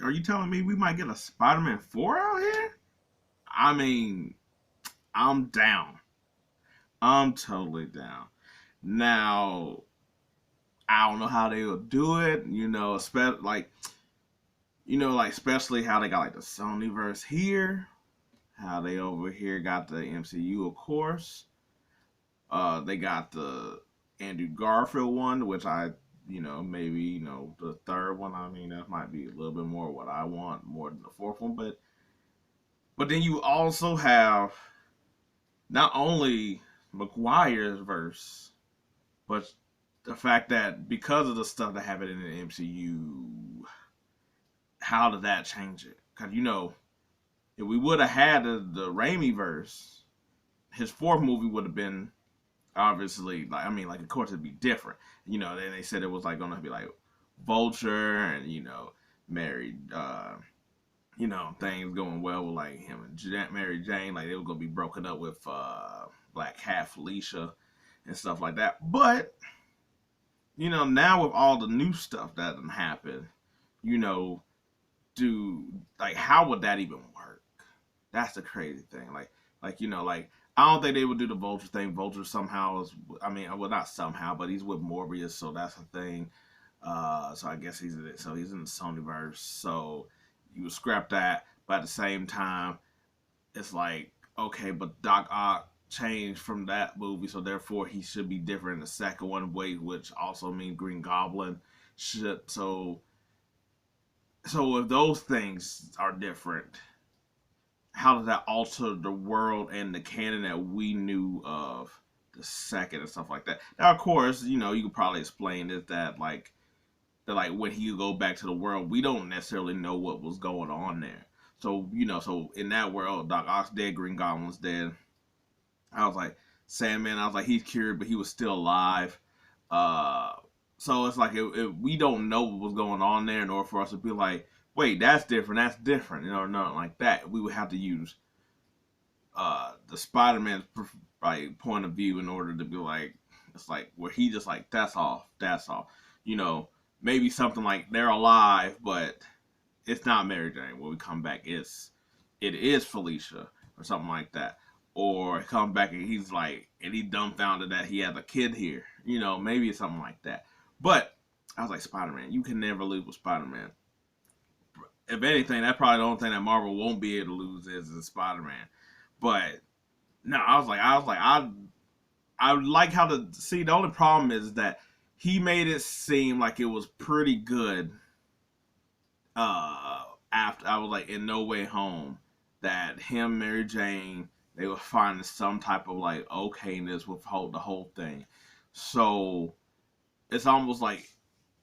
are you telling me we might get a Spider-Man 4 out here? I mean, I'm down. I'm totally down. Now, I don't know how they will do it. Like especially how they got like the Sonyverse here, how they over here got the MCU, of course. They got the Andrew Garfield one, which maybe the third one. I mean, that might be a little bit more what I want more than the fourth one, but then you also have not only Maguire's verse, but the fact that because of the stuff that happened in the MCU, how did that change it? Because if we would have had the Raimiverse, his fourth movie would have been obviously like of course it'd be different. Then they said it was like gonna be like Vulture and married. Things going well with like him and Mary Jane. Like they were gonna be broken up with Black Cat Felicia and stuff like that. But now with all the new stuff that done happened, you know, do like how would that even work? That's the crazy thing. Like I don't think they would do the Vulture thing. Vulture somehow is, I mean, well not somehow, but he's with Morbius, so that's a thing. So I guess he's in the Sonyverse. So you would scrap that, but at the same time, it's like okay, but Doc Ock changed from that movie, so therefore he should be different in the second one, which also means Green Goblin should. So if those things are different, how does that alter the world and the canon that we knew of the second and stuff like that? Now, of course, you could probably explain it that when he go back to the world, we don't necessarily know what was going on there. So so in that world, Doc Ock's dead, Green Goblin's dead. I was like Sandman. I was like he's cured, but he was still alive. Uh, so it's like if we don't know what was going on there, in order for us to be like, wait, that's different, nothing like that. We would have to use the Spider-Man's like point of view in order to be like, it's like where he just like that's all. Maybe something like they're alive, but it's not Mary Jane. When we come back, it is Felicia or something like that. Or he comes back and he's like, and he dumbfounded that he has a kid here. Maybe it's something like that. But I was like, Spider-Man, you can never lose with Spider-Man. If anything, that's probably the only thing that Marvel won't be able to lose is Spider-Man. But no, I like how the only problem is that he made it seem like it was pretty good after I was like in No Way Home that him, Mary Jane, they were finding some type of like okayness with the whole thing. So it's almost like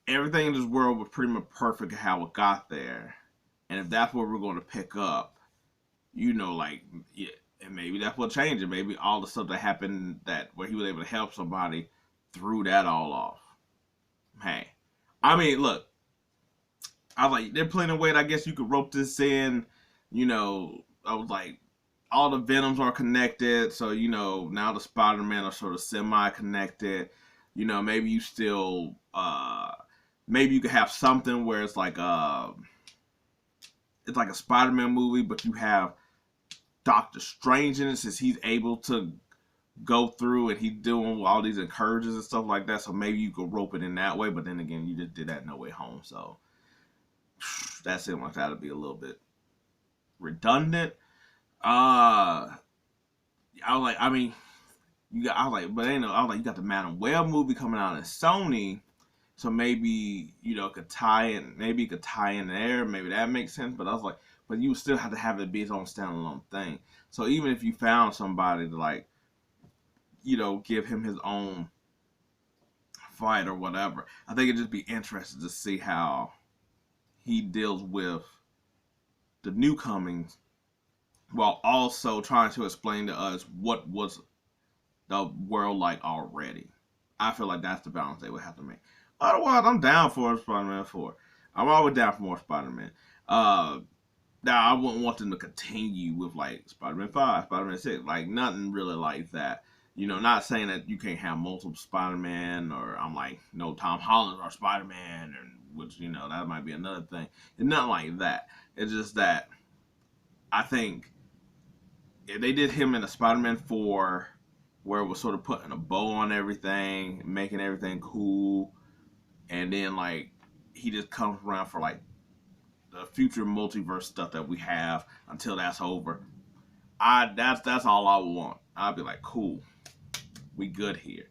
everything in this world was pretty much perfect how it got there. And if that's what we're going to pick up, like, yeah, and maybe that's what changed it. Maybe all the stuff that happened where he was able to help somebody threw that all off. Hey, I mean, look, I was like, they're plenty of ways. I guess you could rope this in. I was like, all the Venoms are connected. So, now the Spider-Man are sort of semi-connected. Maybe you still, maybe you could have something where it's like a Spider-Man movie, but you have Doctor Strange in it since he's able to go through and he's doing all these incursions and stuff like that. So maybe you could rope it in that way. But then again, you just did that No Way Home. So that seemed like that would be a little bit redundant. I was like, I mean, I was like, but I was like, you got the Madam Web movie coming out in Sony. So maybe, could tie in, maybe it could tie in there. Maybe that makes sense. But I was like, but you would still have to have it be its own standalone thing. So even if you found somebody to like, give him his own fight or whatever, I think it'd just be interesting to see how he deals with the new comings while also trying to explain to us what was the world like already. I feel like that's the balance they would have to make. Otherwise, I'm down for Spider-Man 4. I'm always down for more Spider-Man. Now, I wouldn't want them to continue with like Spider-Man 5, Spider-Man 6, like nothing really like that. Not saying that you can't have multiple Spider-Man or I'm like, no, Tom Holland or Spider-Man and which, you know, that might be another thing. It's nothing like that. It's just that I think if they did him in a Spider-Man 4 where it was sort of putting a bow on everything, making everything cool, and then like he just comes around for like the future multiverse stuff that we have until that's over. That's all I would want. I'd be like, cool, we good here.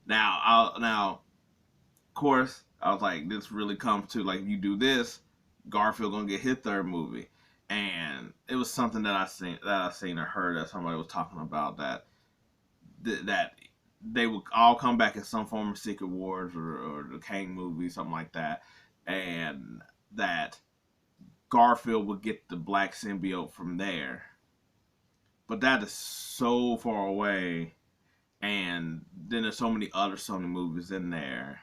Now, of course, I was like, this really comes to like, you do this, Garfield gonna get his third movie, and it was something that I seen or heard that somebody was talking about that they would all come back in some form of Secret Wars or the Kang movie, something like that, and that Garfield would get the black symbiote from there. But that is so far away, and then there's so many other Sony movies in there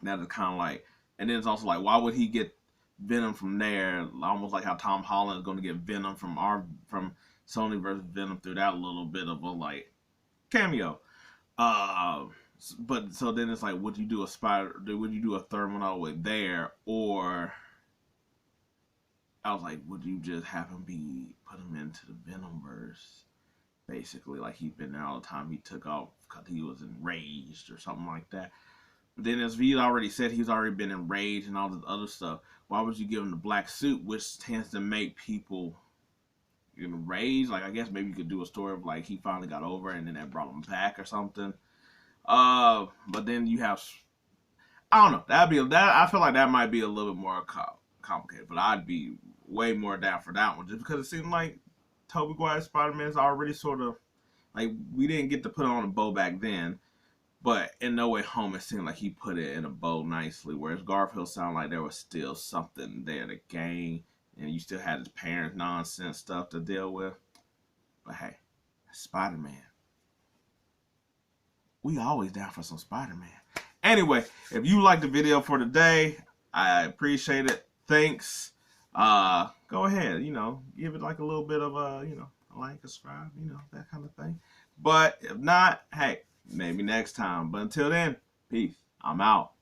that is kind of like, and then it's also like, why would he get Venom from there? Almost like how Tom Holland is going to get Venom from Sony versus Venom through that little bit of a like cameo. Uh, but so then it's like, would you do a spider? Would you do a third one all the way there, or I was like, would you just have him put him into the Venomverse? Basically, like he's been there all the time. He took off because he was enraged or something like that. But then, as V already said, he's already been enraged and all this other stuff. Why would you give him the black suit, which tends to make people enraged? Like, I guess maybe you could do a story of like he finally got over it and then that brought him back or something. But then you have, I don't know. I feel like that might be a little bit more complicated. But I'd be way more down for that one just because it seemed like Tobey Maguire's Spider-Man is already sort of like, we didn't get to put on a bow back then, but in No Way Home it seemed like he put it in a bow nicely, whereas Garfield sounded like there was still something there to gain, and you still had his parents' nonsense stuff to deal with. But hey, Spider-Man. We always down for some Spider-Man. Anyway, if you liked the video for today, I appreciate it. Thanks. Go ahead, give it like a little bit of a, a like, subscribe, that kind of thing. But if not, hey, maybe next time. But until then, peace. I'm out.